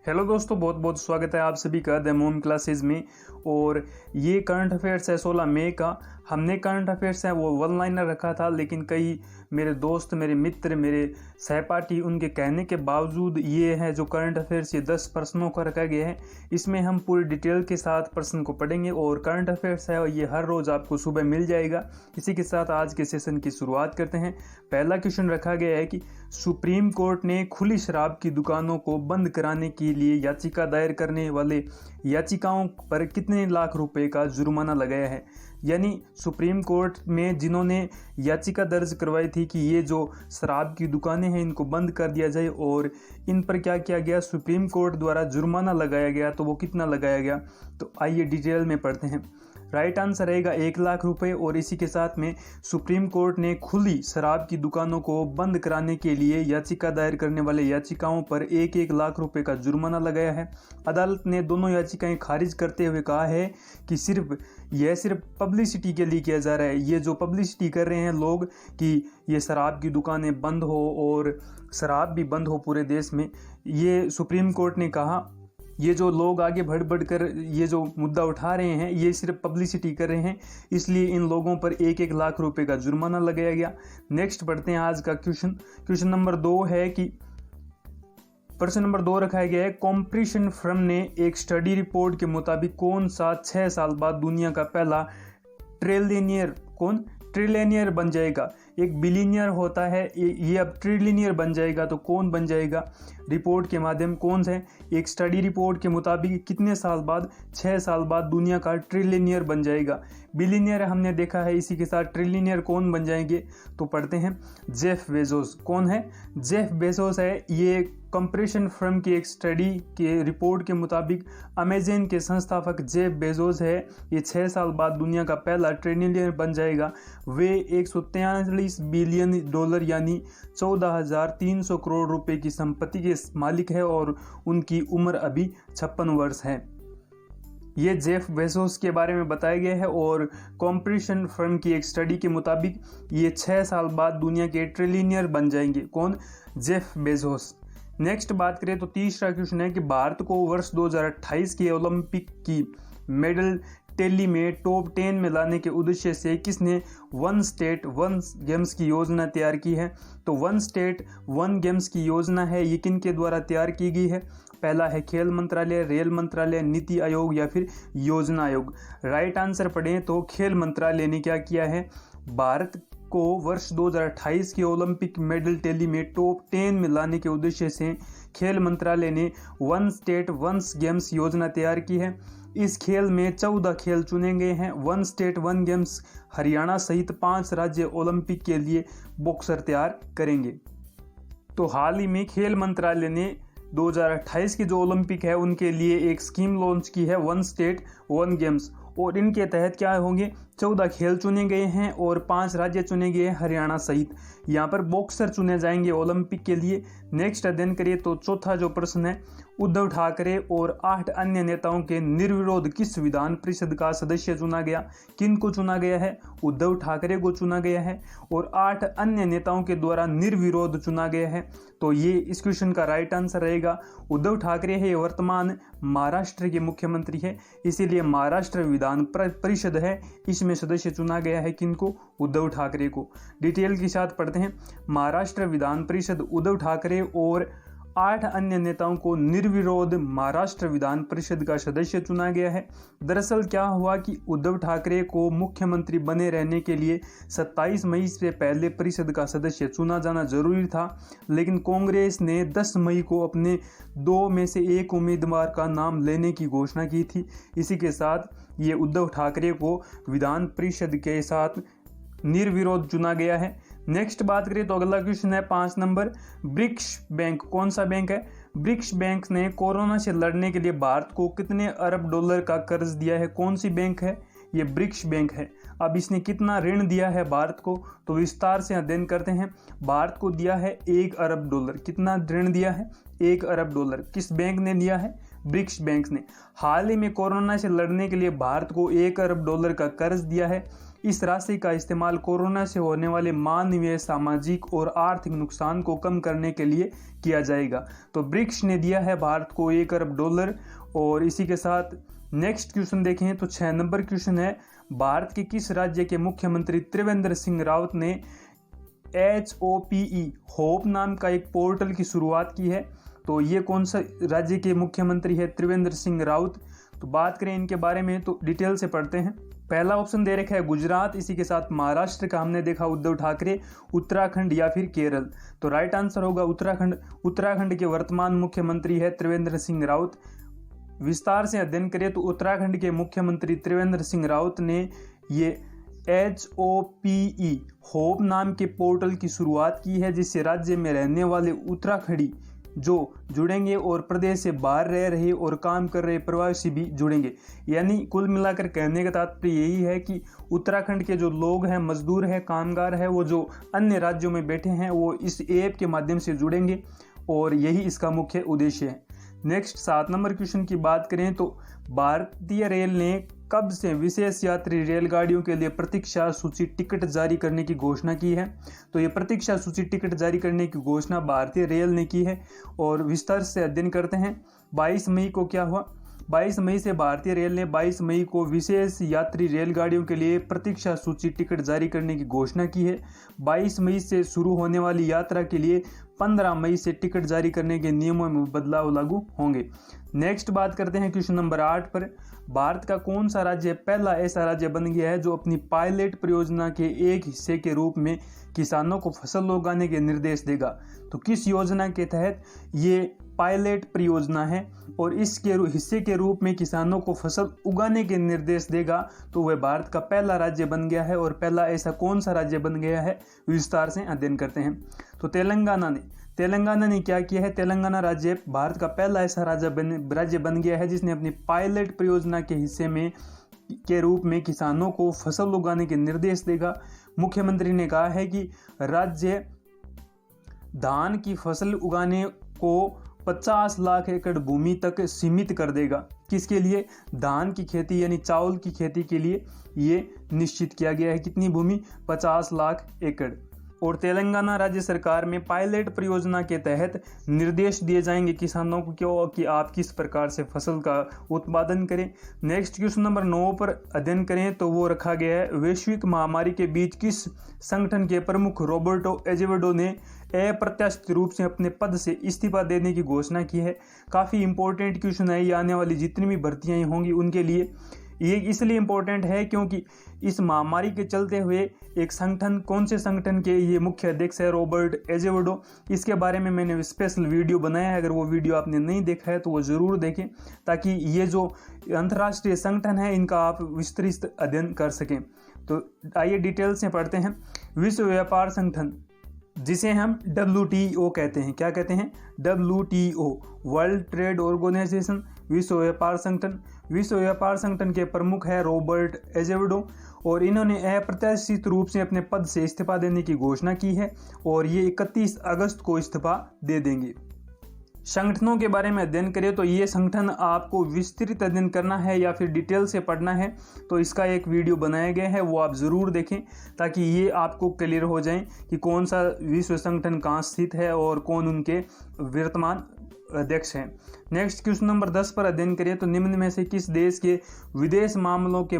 Hello दोस्तों, बहुत बहुत स्वागत है आप सभी का द मोम क्लासेस में। और ये करंट अफेयर्स है 16 मई का। हमने करंट अफेयर्स है वो वन लाइनर रखा था, लेकिन कई मेरे दोस्त, मेरे मित्र, मेरे सहपाठी उनके कहने के बावजूद ये है जो करंट अफेयर्स ये 10 प्रश्नों का रखा गया है। इसमें हम पूरी डिटेल के साथ प्रश्न को पढ़ेंगे और करंट अफेयर्स है ये हर रोज़ आपको सुबह मिल जाएगा। इसी के साथ आज के सेशन की शुरुआत करते हैं। पहला क्वेश्चन रखा गया है कि सुप्रीम कोर्ट ने खुली शराब की दुकानों को बंद कराने के लिए याचिका दायर करने वाले याचिकाओं पर कितने लाख रुपए का जुर्माना लगाया है। यानी सुप्रीम कोर्ट में जिन्होंने याचिका दर्ज करवाई थी कि ये जो शराब की दुकानें हैं इनको बंद कर दिया जाए और इन पर क्या किया गया, सुप्रीम कोर्ट द्वारा जुर्माना लगाया गया, तो वो कितना लगाया गया, तो आइए डिटेल में पढ़ते हैं। राइट आंसर रहेगा 1 लाख रुपए। और इसी के साथ में सुप्रीम कोर्ट ने खुली शराब की दुकानों को बंद कराने के लिए याचिका दायर करने वाले याचिकाओं पर 1-1 लाख रुपए का जुर्माना लगाया है। अदालत ने दोनों याचिकाएं खारिज करते हुए कहा है कि सिर्फ पब्लिसिटी के लिए किया जा रहा है। ये जो पब्लिसिटी कर रहे हैं लोग कि ये शराब की दुकानें बंद हो और शराब भी बंद हो पूरे देश में, ये सुप्रीम कोर्ट ने कहा ये जो लोग आगे बढ़ कर ये जो मुद्दा उठा रहे हैं ये सिर्फ पब्लिसिटी कर रहे हैं, इसलिए इन लोगों पर 1-1 लाख रुपए का जुर्माना लगाया गया। नेक्स्ट पढ़ते हैं आज का क्वेश्चन नंबर 2 है कि प्रश्न नंबर 2 रखा गया है, कॉम्पटीशन फर्म ने एक स्टडी रिपोर्ट के मुताबिक कौन सा 6 साल बाद दुनिया का पहला ट्रिलियनियर बन जाएगा। एक बिलियनियर होता है, ये अब ट्रिलियनियर बन जाएगा, तो कौन बन जाएगा। रिपोर्ट के माध्यम कौन से, एक स्टडी रिपोर्ट के मुताबिक कितने साल बाद, 6 साल बाद दुनिया का ट्रिलियनियर बन जाएगा। बिलियनियर हमने देखा है, इसी के साथ ट्रिलियनियर कौन बन जाएंगे, तो पढ़ते हैं जेफ बेजोस। कौन है, जेफ बेजोस है। ये कंपैरिजन फर्म की एक स्टडी के रिपोर्ट के मुताबिक अमेज़न के संस्थापक जेफ बेजोस है, ये 6 साल बाद दुनिया का पहला ट्रिलियनियर बन जाएगा। वे 143 बिलियन डॉलर यानी 14,300 करोड़ रुपए की संपत्ति के मालिक है और उनकी उम्र अभी 56 वर्ष है। ये जेफ बेजोस के बारे में बताया गया है और कॉम्पैरिजन फर्म की एक स्टडी के मुताबिक ये 6 साल बाद दुनिया के ट्रिलियनियर बन जाएंगे। कौन, जेफ बेजोस। नेक्स्ट बात करें तो तीसरा क्वेश्चन है कि भारत को वर्ष 2028 के ओलंपिक की मेडल टैली में टॉप 10 में लाने के उद्देश्य से किसने वन स्टेट वन गेम्स की योजना तैयार की है। तो वन स्टेट वन गेम्स की योजना है ये किन के द्वारा तैयार की गई है। पहला है खेल मंत्रालय, रेल मंत्रालय, नीति आयोग या फिर योजना आयोग। राइट आंसर पढ़ें तो खेल मंत्रालय ने क्या किया है, भारत को वर्ष 2028 के ओलंपिक मेडल टैली में टॉप 10 में लाने के उद्देश्य से खेल मंत्रालय ने वन स्टेट वन गेम्स योजना तैयार की है। इस खेल में 14 खेल चुने गए हैं। One state one games Haryana सहित 5 राज्य ओलंपिक के लिए बॉक्सर तैयार करेंगे। तो हाल ही में खेल मंत्रालय ने 2028 के जो ओलंपिक है उनके लिए एक स्कीम लॉन्च की है, वन स्टेट वन गेम्स, और इनके तहत क्या होंगे, 14 खेल चुने गए हैं और 5 राज्य चुने गए हैं हरियाणा सहित। यहाँ पर बॉक्सर चुने जाएंगे ओलंपिक के लिए। नेक्स्ट अध्ययन करिए तो चौथा जो प्रश्न है, उद्धव ठाकरे और 8 अन्य नेताओं के निर्विरोध किस विधान परिषद का सदस्य चुना गया। किन को चुना गया है, उद्धव ठाकरे को चुना गया है और 8 अन्य नेताओं के द्वारा निर्विरोध चुना गया है। तो ये इस क्वेश्चन का राइट आंसर रहेगा उद्धव ठाकरे है। वर्तमान महाराष्ट्र के मुख्यमंत्री है, इसीलिए महाराष्ट्र विधान परिषद है, इसमें सदस्य चुना गया है किनको, उद्धव ठाकरे को। डिटेल के साथ पढ़ते हैं। महाराष्ट्र विधान परिषद उद्धव ठाकरे और 8 अन्य नेताओं को निर्विरोध महाराष्ट्र विधान परिषद का सदस्य चुना गया है। दरअसल क्या हुआ कि उद्धव ठाकरे को मुख्यमंत्री बने रहने के लिए 27 मई से पहले परिषद का सदस्य चुना जाना जरूरी था, लेकिन कांग्रेस ने 10 मई को अपने 2 में से 1 उम्मीदवार का नाम लेने की घोषणा की थी। इसी के साथ ये उद्धव ठाकरे को विधान परिषद के साथ निर्विरोध चुना गया है। नेक्स्ट बात करें तो अगला क्वेश्चन है 5 नंबर, ब्रिक्स बैंक कौन सा बैंक है। ब्रिक्स बैंक ने कोरोना से लड़ने के लिए भारत को कितने अरब डॉलर का कर्ज दिया है। कौन सी बैंक है, ये ब्रिक्स बैंक है। अब इसने कितना ऋण दिया है भारत को, तो विस्तार से अध्ययन करते हैं। भारत को दिया है 1 अरब डॉलर। कितना ऋण दिया है, 1 अरब डॉलर। किस बैंक ने दिया है, ब्रिक्स बैंक ने। हाल ही में कोरोना से लड़ने के लिए भारत को 1 अरब डॉलर का कर्ज दिया है। इस राशि का इस्तेमाल कोरोना से होने वाले मानवीय, सामाजिक और आर्थिक नुकसान को कम करने के लिए किया जाएगा। तो ब्रिक्स ने दिया है भारत को $1 अरब। और इसी के साथ नेक्स्ट क्वेश्चन देखें तो 6 नंबर क्वेश्चन है, भारत के किस राज्य के मुख्यमंत्री त्रिवेंद्र सिंह रावत ने HOPE होप नाम का एक पोर्टल की शुरुआत की है? तो ये कौन सा राज्य के मुख्यमंत्री है? त्रिवेंद्र सिंह रावत। तो बात करें इनके बारे में तो डिटेल से पढ़ते हैं। पहला ऑप्शन दे रखा है गुजरात, इसी के साथ महाराष्ट्र का हमने देखा उद्धव ठाकरे, उत्तराखंड या फिर केरल। तो राइट आंसर होगा उत्तराखंड। उत्तराखंड के वर्तमान मुख्यमंत्री है त्रिवेंद्र सिंह रावत। विस्तार से अध्ययन करें तो उत्तराखंड के मुख्यमंत्री त्रिवेंद्र सिंह रावत ने ये HOPE होप नाम के पोर्टल की शुरुआत की है, जिससे राज्य में रहने वाले उत्तराखंडी जो जुड़ेंगे और प्रदेश से बाहर रह रहे और काम कर रहे प्रवासी भी जुड़ेंगे। यानी कुल मिलाकर कहने का तात्पर्य यही है कि उत्तराखंड के जो लोग हैं, मजदूर हैं, कामगार हैं, वो जो अन्य राज्यों में बैठे हैं वो इस ऐप के माध्यम से जुड़ेंगे और यही इसका मुख्य उद्देश्य है। नेक्स्ट 7 नंबर क्वेश्चन की बात करें तो भारतीय रेल ने कब से विशेष यात्री रेलगाड़ियों के लिए प्रतीक्षा सूची टिकट जारी करने की घोषणा की है? तो ये प्रतीक्षा सूची टिकट जारी करने की घोषणा भारतीय रेल ने की है और विस्तार से अध्ययन करते हैं। 22 मई को क्या हुआ? 22 मई से भारतीय रेल ने 22 मई को विशेष यात्री रेलगाड़ियों के लिए प्रतीक्षा सूची टिकट जारी करने की घोषणा की है। 22 मई से शुरू होने वाली यात्रा के लिए 15 मई से टिकट जारी करने के नियमों में बदलाव लागू होंगे। नेक्स्ट बात करते हैं क्वेश्चन नंबर 8 पर। भारत का कौन सा राज्य पहला ऐसा राज्य बन गया है जो अपनी पायलट परियोजना के एक हिस्से के रूप में किसानों को फसल उगाने के निर्देश देगा? तो किस योजना के तहत ये पायलट परियोजना है और इसके हिस्से के रूप में किसानों को फसल उगाने के निर्देश देगा? तो वह भारत का पहला राज्य बन गया है। और पहला ऐसा कौन सा राज्य बन गया है, विस्तार से अध्ययन करते हैं। तो तेलंगाना ने क्या किया है? तेलंगाना राज्य भारत का पहला ऐसा राज्य बन गया है जिसने अपनी पायलट परियोजना के हिस्से में के रूप में किसानों को फसल उगाने के निर्देश देगा। मुख्यमंत्री ने कहा है कि राज्य धान की फसल उगाने को 50 लाख एकड़ भूमि तक सीमित कर देगा। किसके लिए? धान की खेती यानी चावल की खेती के लिए ये निश्चित किया गया है। कितनी भूमि? 50 लाख एकड़। और तेलंगाना राज्य सरकार में पायलट परियोजना के तहत निर्देश दिए जाएंगे किसानों को कि आप किस प्रकार से फसल का उत्पादन करें। नेक्स्ट क्वेश्चन नंबर 9 पर अध्ययन करें तो वो रखा गया है, वैश्विक महामारी के बीच किस संगठन के प्रमुख रॉबर्टो एजेवेडो ने अप्रत्याशित रूप से अपने पद से इस्तीफा देने की घोषणा की है? काफ़ी इंपॉर्टेंट क्वेश्चन है ये, आने वाली जितनी भी भर्तियाँ होंगी उनके लिए ये इसलिए इम्पोर्टेंट है क्योंकि इस महामारी के चलते हुए एक संगठन, कौन से संगठन के ये मुख्य अध्यक्ष है? रॉबर्ट एजेवेडो। इसके बारे में मैंने स्पेशल वीडियो बनाया है, अगर वो वीडियो आपने नहीं देखा है तो वो ज़रूर देखें ताकि ये जो अंतर्राष्ट्रीय संगठन है इनका आप विस्तृत अध्ययन कर सकें। तो आइए डिटेल से पढ़ते हैं। विश्व व्यापार संगठन, जिसे हम WTO कहते हैं, क्या कहते हैं? WTO, वर्ल्ड ट्रेड ऑर्गेनाइजेशन, विश्व व्यापार संगठन। विश्व व्यापार संगठन के प्रमुख है रॉबर्ट एजेवेडो और इन्होंने अप्रत्याशित रूप से अपने पद से इस्तीफा देने की घोषणा की है और ये 31 अगस्त को इस्तीफा दे देंगे। संगठनों के बारे में अध्ययन करें तो ये संगठन आपको विस्तृत अध्ययन करना है या फिर डिटेल से पढ़ना है तो इसका एक वीडियो बनाया गया है, वो आप ज़रूर देखें ताकि ये आपको क्लियर हो जाए कि कौन सा विश्व संगठन कहाँ स्थित है और कौन उनके वर्तमान अध्यक्ष हैं। नेक्स्ट क्वेश्चन नंबर 10 पर अध्ययन करें तो निम्न में से किस देश के विदेश मामलों के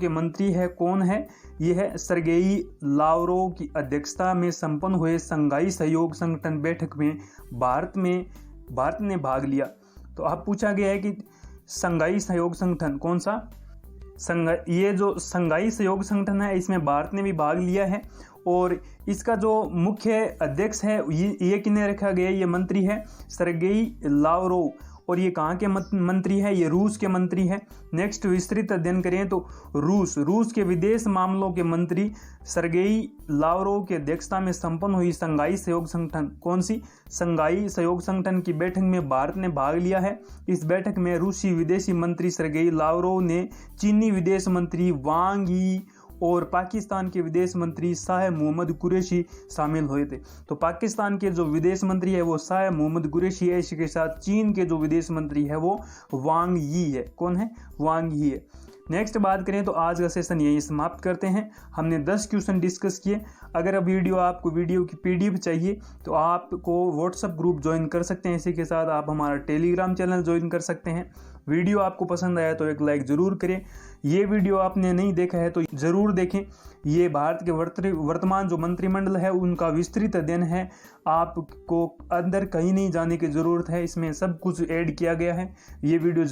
मंत्री है? कौन है? ये है सर्गेई लावरोव की अध्यक्षता में संपन्न हुए संघाई सहयोग संगठन बैठक में भारत ने भाग लिया। तो अब पूछा गया है कि संघाई सहयोग संगठन कौन सा? ये जो संघाई सहयोग संगठन है इसमें भारत ने भी भाग लिया है और इसका जो मुख्य अध्यक्ष है ये किन्हें रखा गया? ये मंत्री है सर्गेई लावरोव और ये कहाँ के मंत्री है? ये रूस के मंत्री है। नेक्स्ट विस्तृत अध्ययन करें तो रूस के विदेश मामलों के मंत्री सर्गेई लावरोव की अध्यक्षता में संपन्न हुई संघाई सहयोग संगठन, कौन सी? संघाई सहयोग संगठन की बैठक में भारत ने भाग लिया है। इस बैठक में रूसी विदेशी मंत्री सर्गेई लावरोव ने चीनी विदेश मंत्री वांग यी और पाकिस्तान के विदेश मंत्री शाह मोहम्मद कुरैशी शामिल हुए थे। तो पाकिस्तान के जो विदेश मंत्री है वो शाह मोहम्मद कुरैशी है, इसी के साथ चीन के जो विदेश मंत्री है वो वांग यी है। कौन है? वांग यी है। नेक्स्ट बात करें तो आज का सेशन यही समाप्त करते हैं। हमने 10 क्वेश्चन डिस्कस किए। अगर अब आपको वीडियो की PDF चाहिए तो आपको व्हाट्सएप ग्रुप ज्वाइन कर सकते हैं। इसी के साथ आप हमारा टेलीग्राम चैनल ज्वाइन कर सकते हैं। वीडियो आपको पसंद आया तो एक लाइक ज़रूर करें। ये वीडियो आपने नहीं देखा है तो ज़रूर देखें। ये भारत के वर्तमान जो मंत्रिमंडल है उनका विस्तृत अध्ययन है। आपको अंदर कहीं नहीं जाने की ज़रूरत है, इसमें सब कुछ ऐड किया गया है। ये वीडियो